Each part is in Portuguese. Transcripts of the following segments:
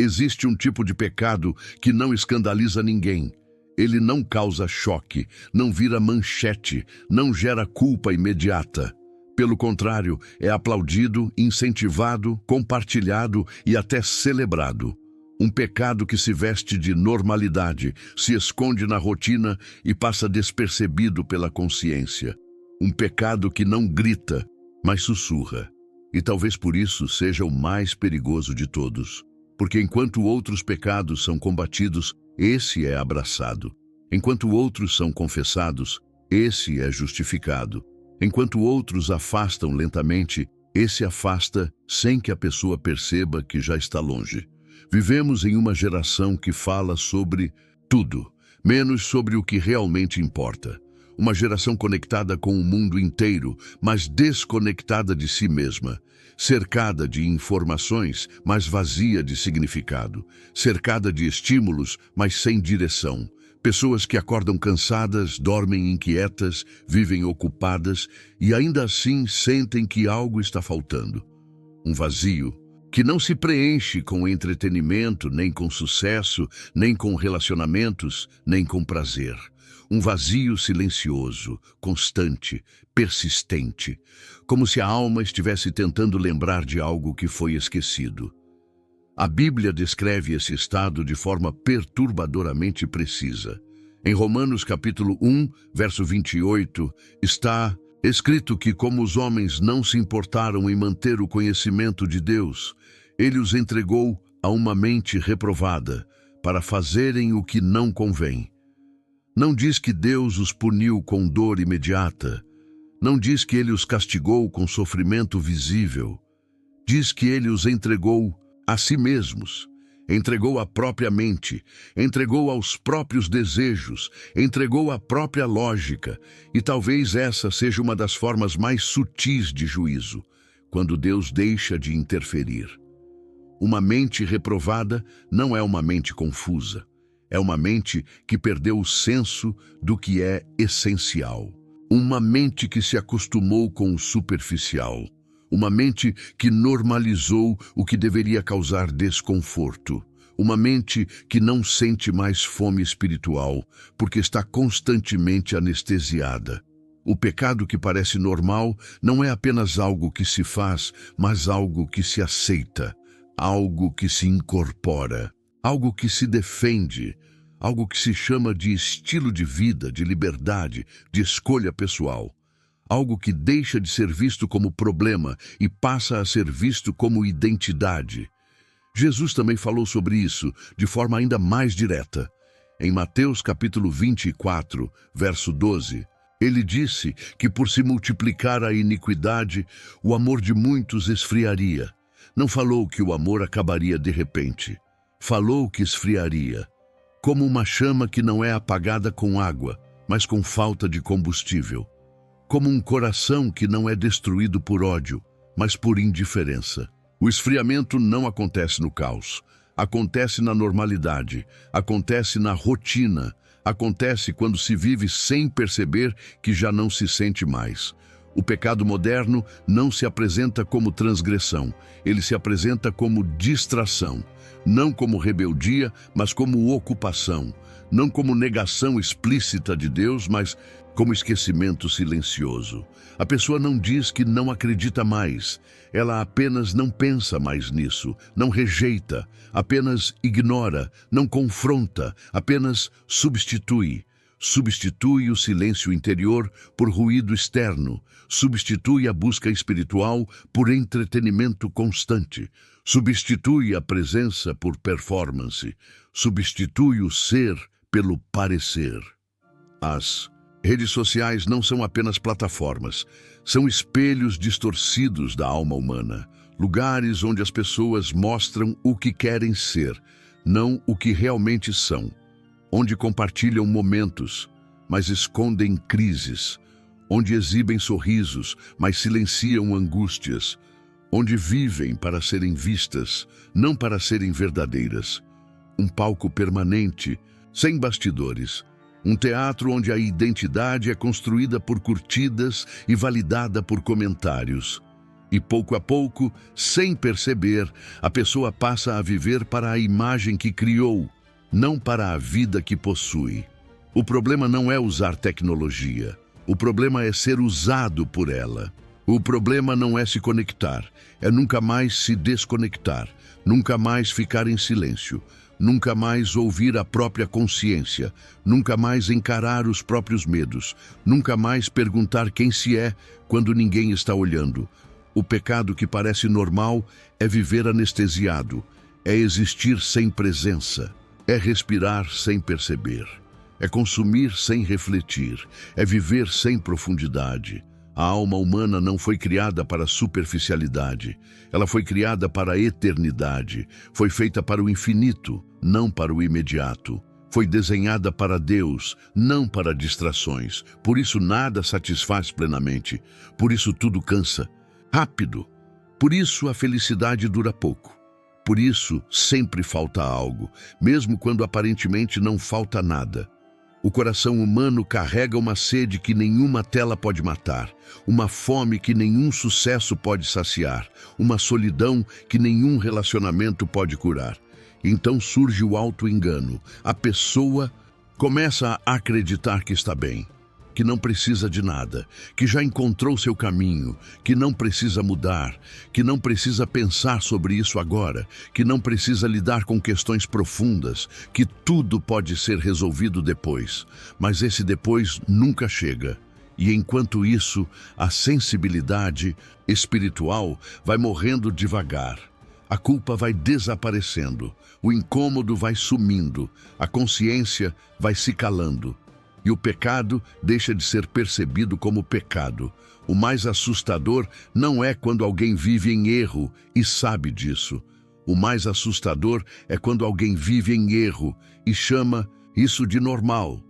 Existe um tipo de pecado que não escandaliza ninguém. Ele não causa choque, não vira manchete, não gera culpa imediata. Pelo contrário, é aplaudido, incentivado, compartilhado e até celebrado. Um pecado que se veste de normalidade, se esconde na rotina e passa despercebido pela consciência. Um pecado que não grita, mas sussurra. E talvez por isso seja o mais perigoso de todos. Porque enquanto outros pecados são combatidos, esse é abraçado. Enquanto outros são confessados, esse é justificado. Enquanto outros afastam lentamente, esse afasta sem que a pessoa perceba que já está longe. Vivemos em uma geração que fala sobre tudo, menos sobre o que realmente importa. Uma geração conectada com o mundo inteiro, mas desconectada de si mesma. Cercada de informações, mas vazia de significado. Cercada de estímulos, mas sem direção. Pessoas que acordam cansadas, dormem inquietas, vivem ocupadas e ainda assim sentem que algo está faltando. Um vazio que não se preenche com entretenimento, nem com sucesso, nem com relacionamentos, nem com prazer. Um vazio silencioso, constante, persistente, como se a alma estivesse tentando lembrar de algo que foi esquecido. A Bíblia descreve esse estado de forma perturbadoramente precisa. Em Romanos capítulo 1, verso 28, está escrito que como os homens não se importaram em manter o conhecimento de Deus, Ele os entregou a uma mente reprovada para fazerem o que não convém. Não diz que Deus os puniu com dor imediata. Não diz que Ele os castigou com sofrimento visível. Diz que Ele os entregou a si mesmos, entregou a própria mente, entregou aos próprios desejos, entregou a própria lógica, e talvez essa seja uma das formas mais sutis de juízo, quando Deus deixa de interferir. Uma mente reprovada não é uma mente confusa, é uma mente que perdeu o senso do que é essencial, uma mente que se acostumou com o superficial. Uma mente que normalizou o que deveria causar desconforto. Uma mente que não sente mais fome espiritual, porque está constantemente anestesiada. O pecado que parece normal não é apenas algo que se faz, mas algo que se aceita, algo que se incorpora, algo que se defende, algo que se chama de estilo de vida, de liberdade, de escolha pessoal. Algo que deixa de ser visto como problema e passa a ser visto como identidade. Jesus também falou sobre isso de forma ainda mais direta. Em Mateus capítulo 24, verso 12, ele disse que por se multiplicar a iniquidade, o amor de muitos esfriaria. Não falou que o amor acabaria de repente. Falou que esfriaria, como uma chama que não é apagada com água, mas com falta de combustível. Como um coração que não é destruído por ódio, mas por indiferença. O esfriamento não acontece no caos, acontece na normalidade, acontece na rotina, acontece quando se vive sem perceber que já não se sente mais. O pecado moderno não se apresenta como transgressão, ele se apresenta como distração, não como rebeldia, mas como ocupação, não como negação explícita de Deus, mas como esquecimento silencioso. A pessoa não diz que não acredita mais, ela apenas não pensa mais nisso, não rejeita, apenas ignora, não confronta, apenas substitui. Substitui o silêncio interior por ruído externo, substitui a busca espiritual por entretenimento constante, substitui a presença por performance, substitui o ser pelo parecer. As redes sociais não são apenas plataformas, são espelhos distorcidos da alma humana, lugares onde as pessoas mostram o que querem ser, não o que realmente são, onde compartilham momentos, mas escondem crises, onde exibem sorrisos, mas silenciam angústias, onde vivem para serem vistas, não para serem verdadeiras. Um palco permanente, sem bastidores, um teatro onde a identidade é construída por curtidas e validada por comentários. E pouco a pouco, sem perceber, a pessoa passa a viver para a imagem que criou, não para a vida que possui. O problema não é usar tecnologia. O problema é ser usado por ela. O problema não é se conectar, é nunca mais se desconectar, nunca mais ficar em silêncio, nunca mais ouvir a própria consciência, nunca mais encarar os próprios medos, nunca mais perguntar quem se é quando ninguém está olhando. O pecado que parece normal é viver anestesiado, é existir sem presença, é respirar sem perceber, é consumir sem refletir, é viver sem profundidade. A alma humana não foi criada para a superficialidade, ela foi criada para a eternidade, foi feita para o infinito, não para o imediato. Foi desenhada para Deus, não para distrações. Por isso nada satisfaz plenamente, por isso tudo cansa. Rápido. Por isso a felicidade dura pouco. Por isso sempre falta algo, mesmo quando aparentemente não falta nada. O coração humano carrega uma sede que nenhuma tela pode matar, uma fome que nenhum sucesso pode saciar, uma solidão que nenhum relacionamento pode curar. Então surge o auto-engano. A pessoa começa a acreditar que está bem, que não precisa de nada, que já encontrou seu caminho, que não precisa mudar, que não precisa pensar sobre isso agora, que não precisa lidar com questões profundas, que tudo pode ser resolvido depois. Mas esse depois nunca chega. E enquanto isso, a sensibilidade espiritual vai morrendo devagar. A culpa vai desaparecendo, o incômodo vai sumindo, a consciência vai se calando. E o pecado deixa de ser percebido como pecado. O mais assustador não é quando alguém vive em erro e sabe disso. O mais assustador é quando alguém vive em erro e chama isso de normal.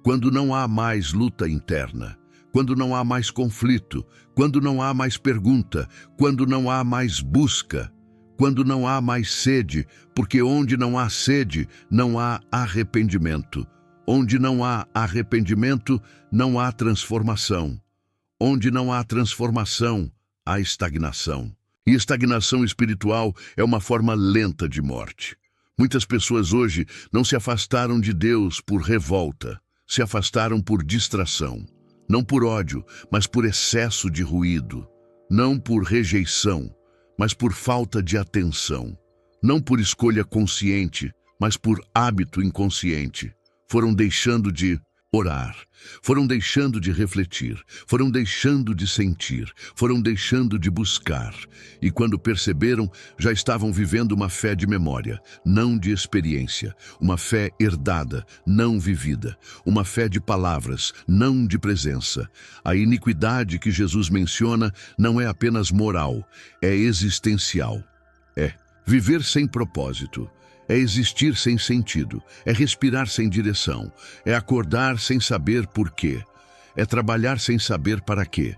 Quando não há mais luta interna, quando não há mais conflito, quando não há mais pergunta, quando não há mais busca, quando não há mais sede, porque onde não há sede, não há arrependimento. Onde não há arrependimento, não há transformação. Onde não há transformação, há estagnação. E estagnação espiritual é uma forma lenta de morte. Muitas pessoas hoje não se afastaram de Deus por revolta, se afastaram por distração. Não por ódio, mas por excesso de ruído. Não por rejeição, mas por falta de atenção. Não por escolha consciente, mas por hábito inconsciente. Foram deixando de orar, foram deixando de refletir, foram deixando de sentir, foram deixando de buscar. E quando perceberam, já estavam vivendo uma fé de memória, não de experiência, uma fé herdada, não vivida, uma fé de palavras, não de presença. A iniquidade que Jesus menciona não é apenas moral, é existencial. É viver sem propósito. É existir sem sentido, é respirar sem direção, é acordar sem saber por quê, é trabalhar sem saber para quê,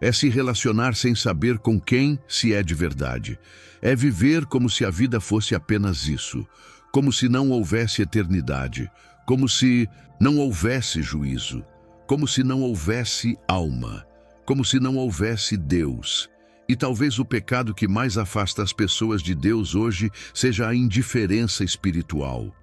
é se relacionar sem saber com quem se é de verdade, é viver como se a vida fosse apenas isso, como se não houvesse eternidade, como se não houvesse juízo, como se não houvesse alma, como se não houvesse Deus. E talvez o pecado que mais afasta as pessoas de Deus hoje seja a indiferença espiritual.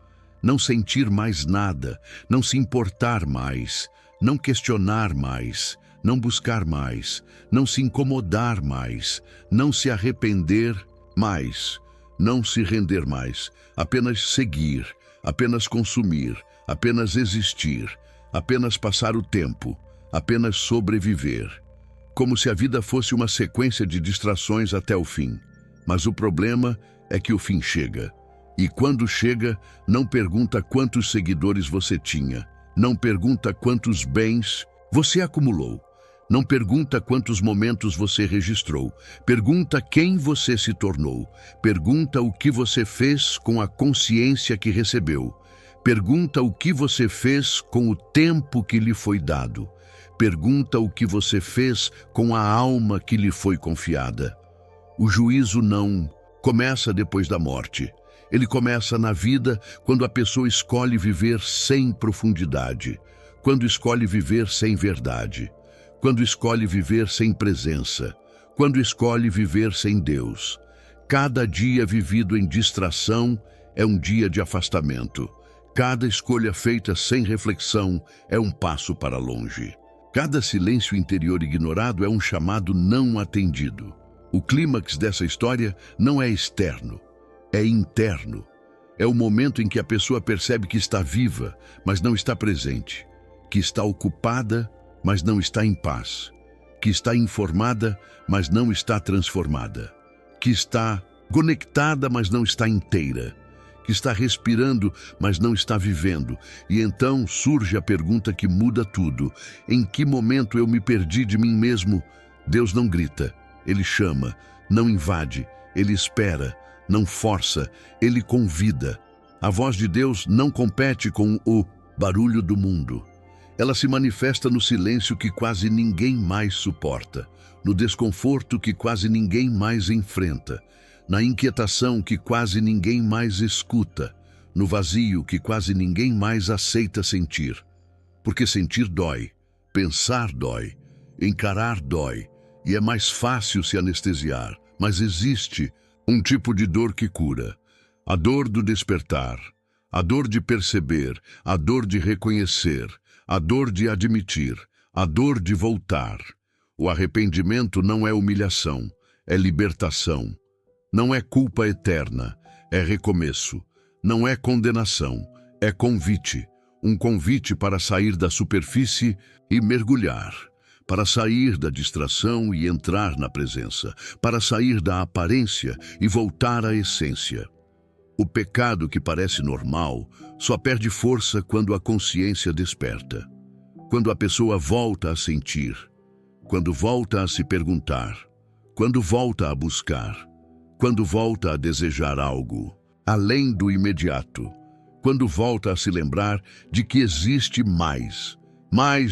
Não sentir mais nada, não se importar mais, não questionar mais, não buscar mais, não se incomodar mais, não se arrepender mais, não se render mais, apenas seguir, apenas consumir, apenas existir, apenas passar o tempo, apenas sobreviver. Como se a vida fosse uma sequência de distrações até o fim. Mas o problema é que o fim chega. E quando chega, não pergunta quantos seguidores você tinha, não pergunta quantos bens você acumulou, não pergunta quantos momentos você registrou, pergunta quem você se tornou, pergunta o que você fez com a consciência que recebeu, pergunta o que você fez com o tempo que lhe foi dado. Pergunta o que você fez com a alma que lhe foi confiada. O juízo não começa depois da morte. Ele começa na vida quando a pessoa escolhe viver sem profundidade, quando escolhe viver sem verdade, quando escolhe viver sem presença, quando escolhe viver sem Deus. Cada dia vivido em distração é um dia de afastamento. Cada escolha feita sem reflexão é um passo para longe. Cada silêncio interior ignorado é um chamado não atendido. O clímax dessa história não é externo, é interno. É o momento em que a pessoa percebe que está viva, mas não está presente, que está ocupada, mas não está em paz, que está informada, mas não está transformada, que está conectada, mas não está inteira, que está respirando, mas não está vivendo. E então surge a pergunta que muda tudo: em que momento eu me perdi de mim mesmo? Deus não grita, Ele chama, não invade, Ele espera, não força, Ele convida. A voz de Deus não compete com o barulho do mundo. Ela se manifesta no silêncio que quase ninguém mais suporta, no desconforto que quase ninguém mais enfrenta, na inquietação que quase ninguém mais escuta, no vazio que quase ninguém mais aceita sentir. Porque sentir dói, pensar dói, encarar dói, e é mais fácil se anestesiar. Mas existe um tipo de dor que cura: a dor do despertar, a dor de perceber, a dor de reconhecer, a dor de admitir, a dor de voltar. O arrependimento não é humilhação, é libertação. Não é culpa eterna, é recomeço. Não é condenação, é convite. Um convite para sair da superfície e mergulhar, para sair da distração e entrar na presença, para sair da aparência e voltar à essência. O pecado que parece normal só perde força quando a consciência desperta, quando a pessoa volta a sentir, quando volta a se perguntar, quando volta a buscar, quando volta a desejar algo além do imediato, quando volta a se lembrar de que existe mais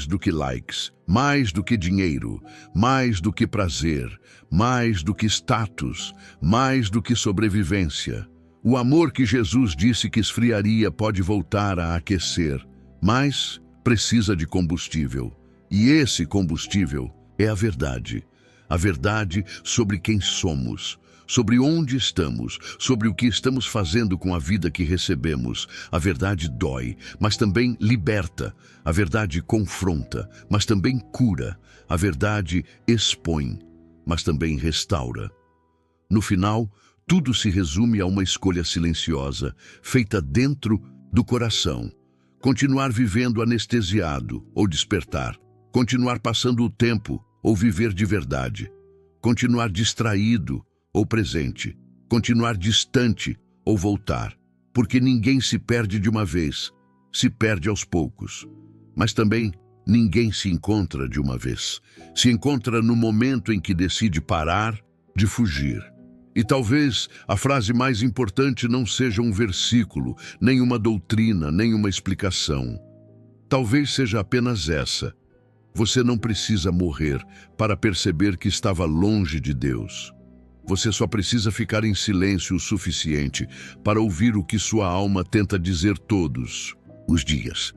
do que likes, mais do que dinheiro, mais do que prazer, mais do que status, mais do que sobrevivência. O amor que Jesus disse que esfriaria pode voltar a aquecer, mas precisa de combustível. E esse combustível é a verdade sobre quem somos, sobre onde estamos, sobre o que estamos fazendo com a vida que recebemos. A verdade dói, mas também liberta. A verdade confronta, mas também cura. A verdade expõe, mas também restaura. No final, tudo se resume a uma escolha silenciosa, feita dentro do coração. Continuar vivendo anestesiado ou despertar. Continuar passando o tempo ou viver de verdade. Continuar distraído ou presente, continuar distante ou voltar, porque ninguém se perde de uma vez, se perde aos poucos. Mas também ninguém se encontra de uma vez, se encontra no momento em que decide parar de fugir. E talvez a frase mais importante não seja um versículo, nem uma doutrina, nem uma explicação. Talvez seja apenas essa: você não precisa morrer para perceber que estava longe de Deus. Você só precisa ficar em silêncio o suficiente para ouvir o que sua alma tenta dizer todos os dias.